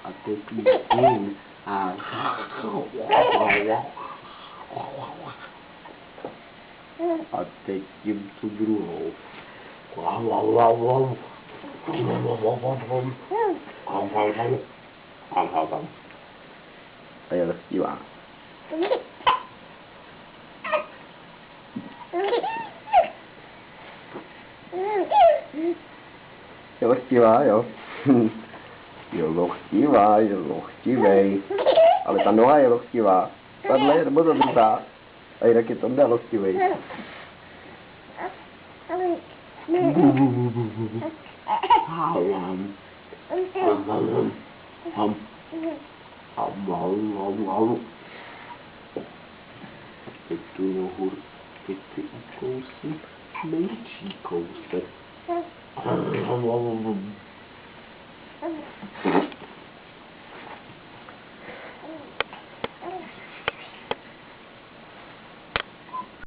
A teď tím a teď tím tu druhou. A je lestivá. Je lestivá, jo. Je lochtivej. Ale ta noha je lochtivá. Tahle je nebo ta druhá. A jinak je Tonda lochtivej. Teď tu nohu, teď si ukousnu menší kousek.